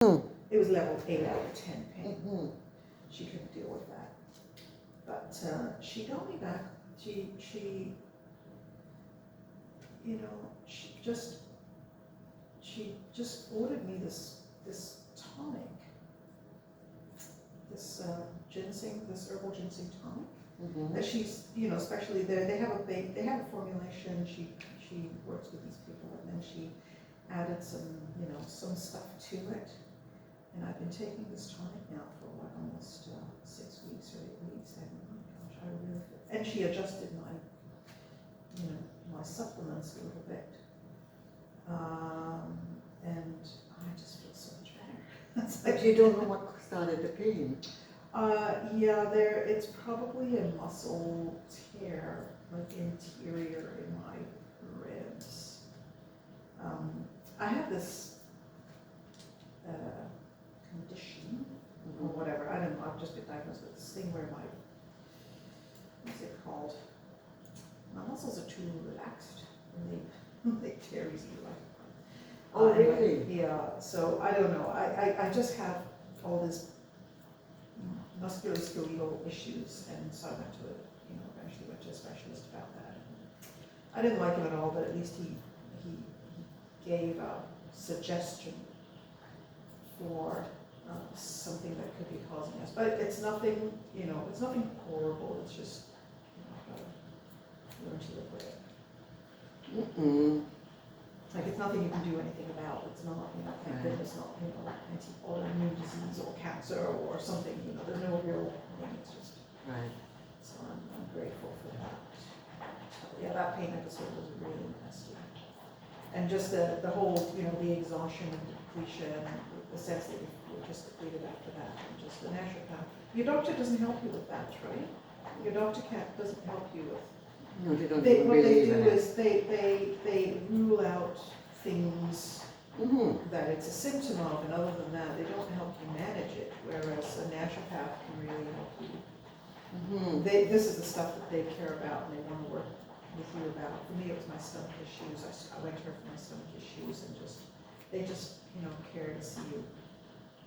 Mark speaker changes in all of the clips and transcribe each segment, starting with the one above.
Speaker 1: It was level 8 out of 10 pain. She couldn't deal with that. But she got me back. She just ordered me this tonic, this ginseng, this herbal ginseng tonic. That she's, especially there, they have a formulation. She works with these people, and then she added some stuff to it. And I've been taking this tonic now for almost 6 weeks or 8 weeks. And oh my gosh, I really feel. And she adjusted my supplements a little bit, and I just feel so much better.
Speaker 2: But you don't know what started the pain.
Speaker 1: It's probably a muscle tear, like interior in my ribs. I have this condition, or whatever, I don't know, I've just been diagnosed with this thing where what's it called? My muscles are too relaxed, and they tear easily.
Speaker 2: Oh, really?
Speaker 1: Yeah, so I don't know, I just have all this musculoskeletal issues, and so I eventually went to a specialist about that. I didn't like him at all, but at least he gave a suggestion for something that could be causing us. But it's nothing, it's nothing horrible. It's just, learn to live with it. Like, it's nothing you can do anything about. It's not, thank goodness, not, autoimmune disease or cancer or something, there's no real thing. It's just,
Speaker 2: right.
Speaker 1: So I'm grateful for that. Yeah, that pain episode was really nasty. And just the whole, the exhaustion and depletion, and the sense that you're just depleted after that, and just the naturopath. Your doctor doesn't help you with that, right? Your doctor doesn't help you with.
Speaker 2: No, they don't
Speaker 1: What they do
Speaker 2: even
Speaker 1: is they rule out things that it's a symptom of, and other than that, they don't help you manage it. Whereas a naturopath can really help you. This is the stuff that they care about, and they want to work with you about. For me, it was my stomach issues. I went to her for my stomach issues, and they just care to see you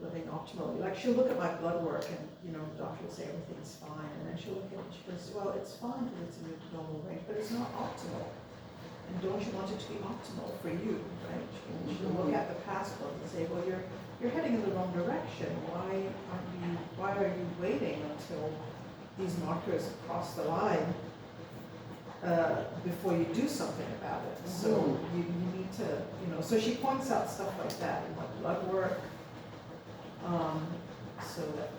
Speaker 1: living optimally. Like, she'll look at my blood work, and the doctor will say everything's fine, and then she'll look at it and she goes, well, it's fine because it's in your normal range, but it's not optimal. And don't you want it to be optimal for you, right? She'll look at the passport and say, well, you're heading in the wrong direction. Why are you waiting until these markers cross the line before you do something about it? So you need to, so she points out stuff like that in my blood work, so that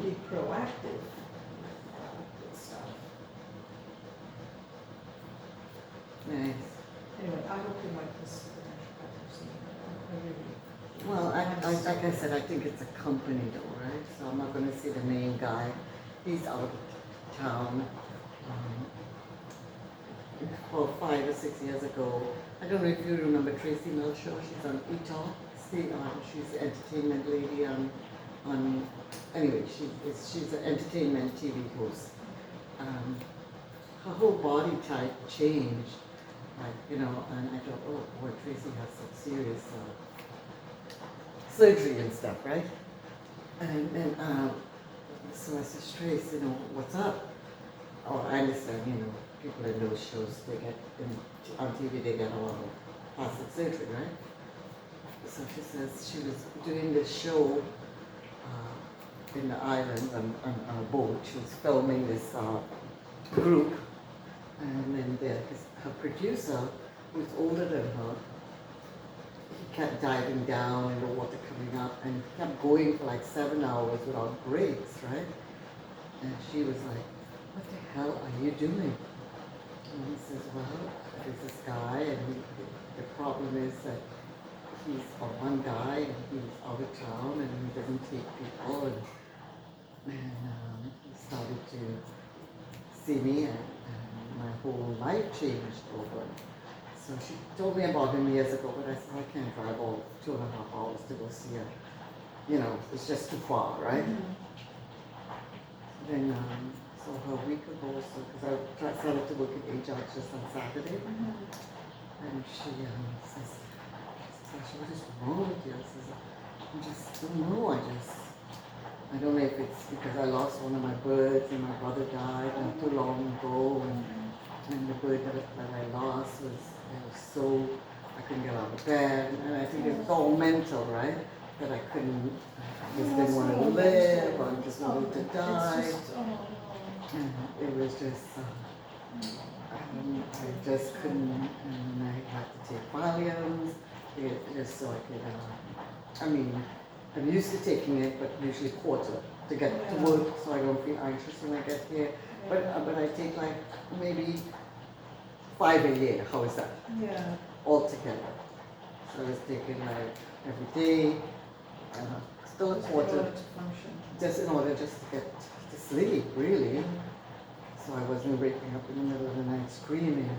Speaker 1: be proactive with stuff.
Speaker 2: Nice.
Speaker 1: Anyway, I hope you like this.
Speaker 2: Well, like I said, I think it's a company though, right? So I'm not going to say the main guy. He's out of town. About 5 or 6 years ago, I don't know if you remember Tracy Milshaw. She's on ETAL. She's the entertainment lady anyway, she's an entertainment TV host. Her whole body type changed, and I thought, oh boy, Tracy has some serious surgery and stuff, right? And then, so I said, Trace, what's up? Oh, I understand, people in those shows, they get, on TV, they get a lot of plastic surgery, right? So she says she was doing this show in the islands on a boat. She was filming this group, and then her producer, who's older than her, he kept diving down and the water coming up, and he kept going for like 7 hours without breaks, right? And she was like, what the hell are you doing? And he says, well, there's this guy, and the problem is that he's one guy, and he's out of town, and he doesn't take people, and he started to see me, and my whole life changed over. So she told me about him years ago, but I said, I can't drive all 2.5 hours to go see her. It's just too far, right? Then, so her week ago, because I started to work at HR just on Saturday, and she says, said, what is wrong with you? I says, I just don't know. I don't know if it's because I lost one of my birds and my brother died not too long ago, and the bird that I lost was, it was so, I couldn't get out of bed, and I think it's all mental, right? That I couldn't, I just didn't want to live, or just wanted to die.
Speaker 1: It's just,
Speaker 2: And it was just, I just couldn't, and I had to take Valiums, just so I could, I mean, I'm used to taking it, but usually quarter to get to work, so I don't feel anxious when I get here. But I take like maybe 5 a year, how is that?
Speaker 1: yeah.
Speaker 2: Altogether. So I was taking like every day, still a
Speaker 1: Just in
Speaker 2: quarter,
Speaker 1: order to function.
Speaker 2: just in order just to get to sleep, really. So I wasn't waking up in the middle of the night screaming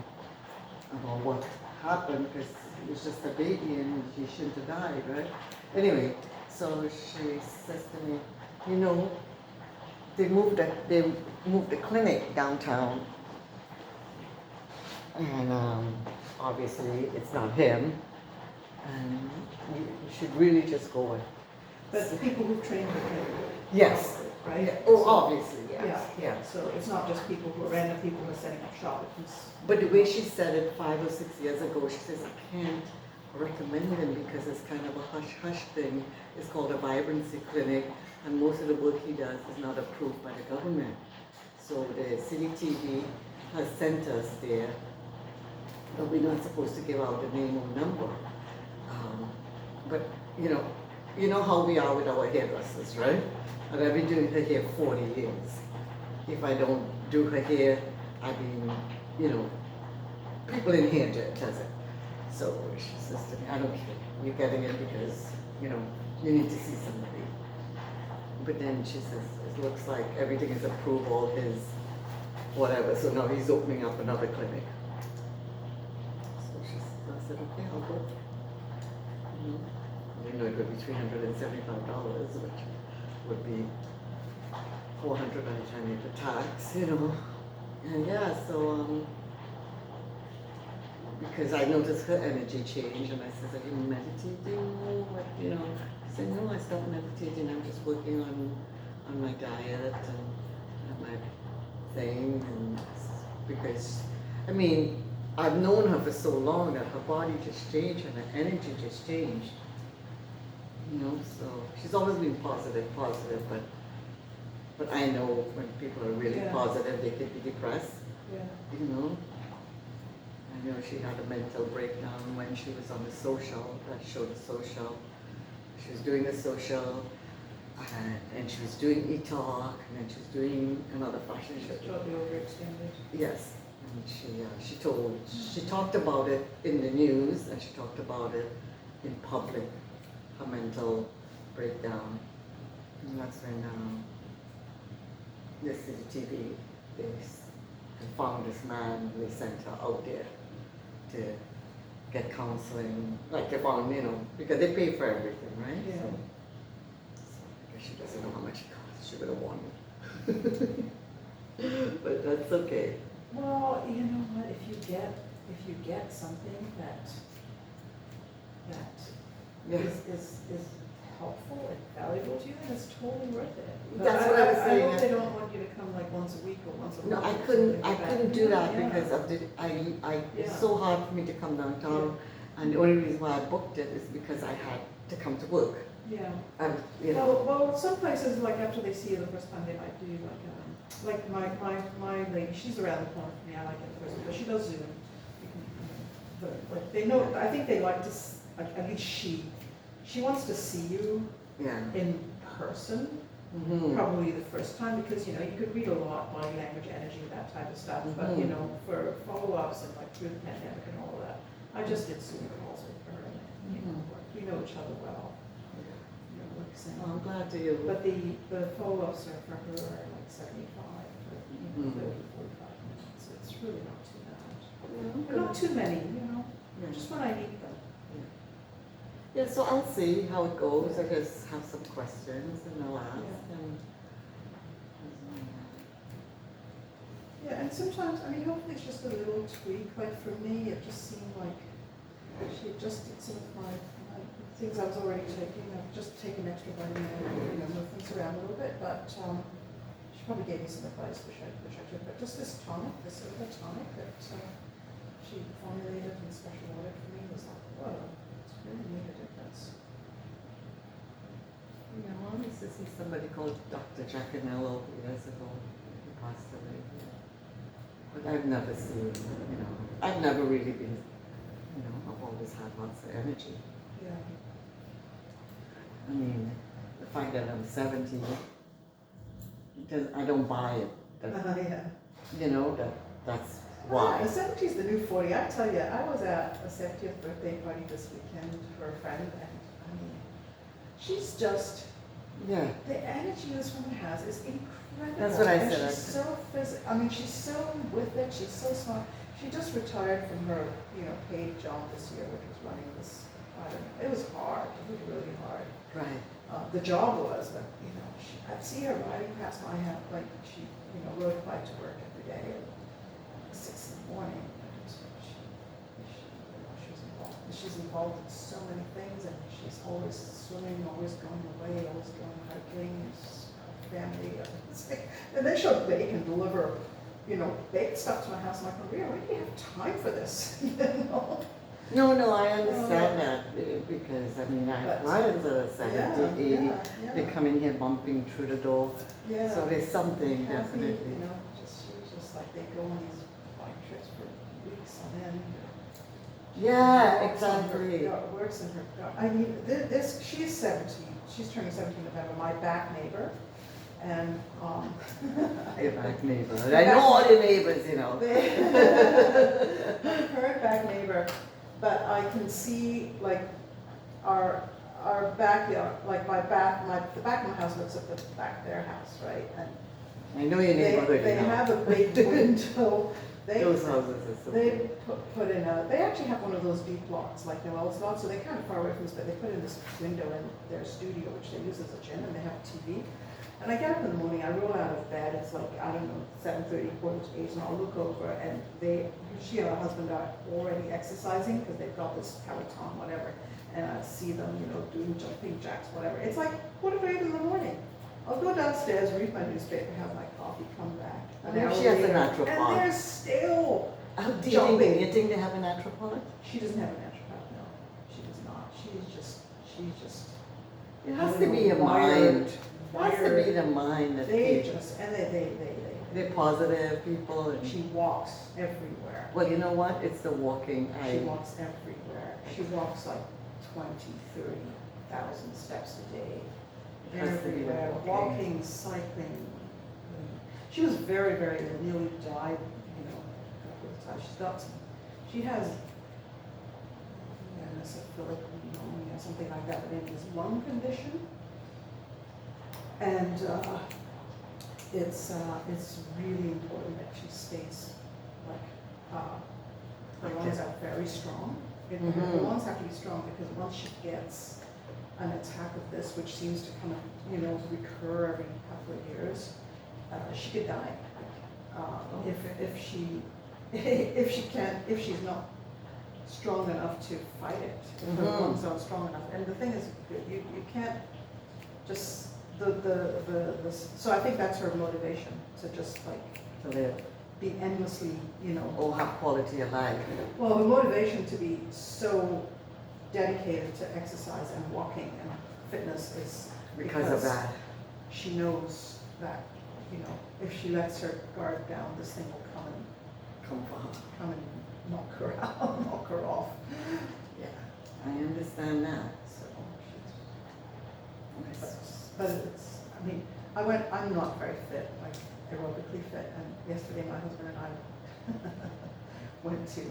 Speaker 2: about what happened, because it was just a baby and she shouldn't have died, right? Anyway, so she says to me, you know, they moved the clinic downtown, and obviously it's not him, and you should really just go and.
Speaker 1: But the people who train with him.
Speaker 2: Yes.
Speaker 1: Right?
Speaker 2: Yeah. Oh,
Speaker 1: So-
Speaker 2: obviously, yes.
Speaker 1: Yeah.
Speaker 2: Yeah.
Speaker 1: So it's not just people who are random people who are setting up shop. It's
Speaker 2: But the way she said it 5 or 6 years ago, she says, I can't recommend him because it's kind of a hush-hush thing. It's called a vibrancy clinic, and most of the work he does is not approved by the government. So the city TV has sent us there, but we're not supposed to give out the name or number. But you know how we are with our hairdressers, right? And I've been doing her hair 40 years. If I don't do her hair, I mean, people in here does it. So she says to me, I don't care. You're getting it because, you need to see somebody. But then she says, it looks like everything is approved, all his whatever. So now he's opening up another clinic. So I said, okay, I'll go. It would be $375, which would be $400 by the time you pay tax, And yeah, so because I noticed her energy change, and I said, are you meditating? She said, no, I stopped meditating. I'm just working on my diet and my thing, and because I've known her for so long that her body just changed and her energy just changed. So she's always been positive, but I know when people are really positive, they can be depressed,
Speaker 1: Yeah.
Speaker 2: I know she had a mental breakdown when she was on the social, that show, The Social. She was doing the social, and she was doing e-talk, and then she was doing another fashion show.
Speaker 1: Totally overextended.
Speaker 2: Yes, and she talked about it in the news, and she talked about it in public, her mental breakdown. And that's when the City TV, they found this man, and they sent her out there to get counseling, like they found, because they pay for everything, right?
Speaker 1: Yeah.
Speaker 2: So I guess she doesn't know how much it costs, she would have won it. But that's okay.
Speaker 1: Well, you know what, if you get something that
Speaker 2: Yeah.
Speaker 1: is helpful and valuable to you, then it's totally worth it. But
Speaker 2: That's what I was saying.
Speaker 1: I hope they don't want you to come like once a week or once a
Speaker 2: No,
Speaker 1: month.
Speaker 2: I
Speaker 1: or
Speaker 2: couldn't
Speaker 1: something like
Speaker 2: couldn't do that
Speaker 1: Yeah.
Speaker 2: because of it's
Speaker 1: Yeah.
Speaker 2: so hard for me to come downtown, and the only reason why I booked it is because I had to come to work.
Speaker 1: Yeah.
Speaker 2: And
Speaker 1: Well, some places, like after they see you the first time, they might do like my lady, she's around the corner from me, I like it first, but she does Zoom. But like they know, I think they like to, like at least she wants to see you
Speaker 2: yeah.
Speaker 1: in person,
Speaker 2: Mm-hmm.
Speaker 1: probably the first time, because you could read a lot, body language, energy, that type of stuff, but for follow-ups and like through the pandemic and all of that, I just did Zoom calls with her, and we know each other well.
Speaker 2: Oh, I'm glad to hear.
Speaker 1: But the follow-ups are for her are like 75 for 30, 45 minutes, so it's really not too bad. But not too many,
Speaker 2: Yeah.
Speaker 1: just when I need them.
Speaker 2: Yeah, so I'll see how it goes. I just have some questions and I'll ask.
Speaker 1: Yeah, and sometimes, hopefully it's just a little tweak, like for me, it just seemed like she adjusted some of my things I was already taking. I've just taken extra vitamin A, move things around a little bit, but she probably gave me some advice, which I took. But just this tonic, this herbal tonic that she formulated and special ordered for me was like, whoa, it's really made a difference.
Speaker 2: Yeah, I used to see somebody called Dr. Giaconello years ago. He passed away. But I've never seen, I've never really been, I've always had lots of energy.
Speaker 1: Yeah.
Speaker 2: I mean, the fact that I'm 70, I don't buy it.
Speaker 1: Yeah.
Speaker 2: That's why.
Speaker 1: The 70 is the new 40. I tell you, I was at a 70th birthday party this weekend for a friend, and I mean, she's just,
Speaker 2: Yeah.
Speaker 1: the energy this woman has is incredible.
Speaker 2: That's what I
Speaker 1: And
Speaker 2: said.
Speaker 1: she's so I mean, she's so with it, she's so smart. She just retired from her, paid job this year, which was running this, I don't know, it was hard, it was really hard.
Speaker 2: Right.
Speaker 1: The job was, but, I'd see her riding past my house, like, she, rode a bike to work every day at 6 in the morning. And she's involved in so many things, and she's always swimming, always going away, always going hiking, family. And they show bake and deliver, baked stuff to my house. I'm like, Maria, where do you have time for this?
Speaker 2: No, I understand that because, I mean, I have clients that are 70, 80,
Speaker 1: yeah.
Speaker 2: they come in here bumping through the door.
Speaker 1: Yeah.
Speaker 2: So there's something,
Speaker 1: Happy,
Speaker 2: definitely.
Speaker 1: she was just like, they go on these bike trips for weeks on end.
Speaker 2: Yeah, exactly.
Speaker 1: Works in her gut. I mean, she's 17, she's turning 17 in November, my back neighbor, and,
Speaker 2: Your back neighbor. I know all your neighbors,
Speaker 1: my current back neighbor, but I can see, like, our backyard, like the back of my house looks at the back of their house, right? And
Speaker 2: I know your neighborhood.
Speaker 1: they have a big window.
Speaker 2: Those houses are so
Speaker 1: They
Speaker 2: big.
Speaker 1: put in they actually have one of those deep blocks like Noel's lot, so they're kind of far away from us, but they put in this window in their studio, which they use as a gym, and they have a TV. And I get up in the morning, I roll out of bed, it's like, I don't know, 7:30, 7:45, and I'll look over, and she and her husband are already exercising, because they've got this Peloton, whatever, and I see them, doing jumping jacks, whatever. It's like 7:45 in the morning. I'll go downstairs, read my newspaper, have my coffee, come back.
Speaker 2: What if she has a naturopath?
Speaker 1: And they're still
Speaker 2: Do you
Speaker 1: jumping.
Speaker 2: think they have a naturopath?
Speaker 1: She doesn't have a naturopath, no. She does not. She's just.
Speaker 2: It has to be a mind. It has to
Speaker 1: Wired.
Speaker 2: be the mind that
Speaker 1: They
Speaker 2: they,
Speaker 1: just, and
Speaker 2: they're positive people. And
Speaker 1: she walks everywhere.
Speaker 2: well, you know what? It's the walking.
Speaker 1: She walks everywhere. She walks like 20, 30,000 steps a day.
Speaker 2: It has to be the
Speaker 1: Everywhere, walking, cycling. She was very, very ill, nearly died, a couple of times. She has mesophilic pneumonia, something like that, but it is lung condition. And it's really important that she stays, like, her lungs are very strong. Her lungs have to be strong, because once she gets an attack of this, which seems to kind of, recur every couple of years, she could die. If she's not strong enough to fight it, if her lungs aren't strong enough. And the thing is, you can't just, so I think that's her motivation, to just like,
Speaker 2: to live
Speaker 1: be endlessly,
Speaker 2: or have quality of life.
Speaker 1: well, her motivation to be so dedicated to exercise and walking and fitness is
Speaker 2: Because of that.
Speaker 1: she knows that, if she lets her guard down, this thing will come and knock her out, knock her off.
Speaker 2: Yeah, I understand that.
Speaker 1: So but it's, I mean, I'm not very fit, like aerobically fit, and yesterday my husband and I went to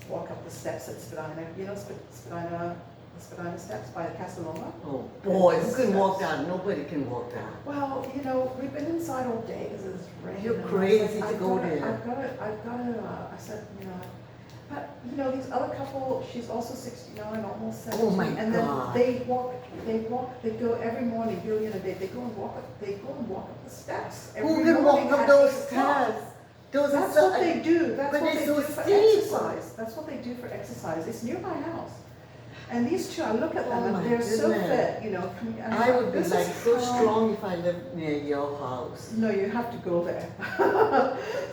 Speaker 1: walk up the steps at Spadina, Spadina steps by the Castelloma.
Speaker 2: Oh boy, who can walk down? Nobody can walk down.
Speaker 1: Well, we've been inside all day because it's raining.
Speaker 2: You're
Speaker 1: and I
Speaker 2: crazy
Speaker 1: said,
Speaker 2: to go there.
Speaker 1: I've got to, I said, but, these other couple, she's also 69, almost 70.
Speaker 2: Oh my
Speaker 1: and then
Speaker 2: God.
Speaker 1: they go every morning, Billy and Dave, they go and walk up the steps.
Speaker 2: Who
Speaker 1: every
Speaker 2: can walk
Speaker 1: morning
Speaker 2: up
Speaker 1: at
Speaker 2: those
Speaker 1: 8 o'clock.
Speaker 2: stairs? Those
Speaker 1: That's
Speaker 2: are
Speaker 1: what they do, that's
Speaker 2: but
Speaker 1: what
Speaker 2: they're
Speaker 1: they
Speaker 2: so
Speaker 1: do for
Speaker 2: steep.
Speaker 1: exercise. That's what they do for exercise. It's near my house. And these two, I look at them
Speaker 2: Oh
Speaker 1: and
Speaker 2: my
Speaker 1: they're so
Speaker 2: goodness.
Speaker 1: fit, you know. And
Speaker 2: I would be
Speaker 1: this
Speaker 2: like
Speaker 1: is
Speaker 2: so
Speaker 1: how-
Speaker 2: strong if I lived near your house.
Speaker 1: No, you have to go there.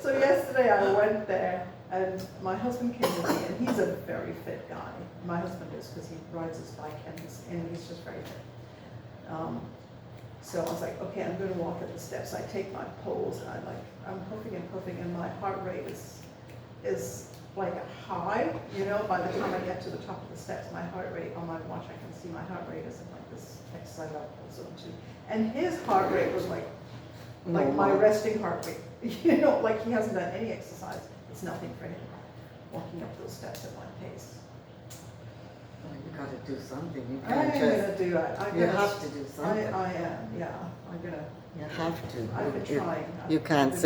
Speaker 1: So yesterday I went there and my husband came with me and he's a very fit guy. My husband is because he rides his bike and he's just very fit. So I was like, okay, I'm going to walk up the steps. I take my poles and I'm puffing and my heart rate is like a high, you know, by the time I get to the top of the steps, my heart rate on my watch, I can see my heart rate is in like this exercise level zone 2. And his heart rate was like my
Speaker 2: Normal.
Speaker 1: resting heart rate, you know, like he hasn't done any exercise. It's nothing for him, walking up those steps at my pace.
Speaker 2: Oh, you gotta do something. You
Speaker 1: I'm
Speaker 2: can't just.
Speaker 1: gonna do it.
Speaker 2: You have to do something.
Speaker 1: I am, yeah, I'm gonna,
Speaker 2: You have to.
Speaker 1: I've been
Speaker 2: You-
Speaker 1: trying.
Speaker 2: You can't
Speaker 1: I've
Speaker 2: say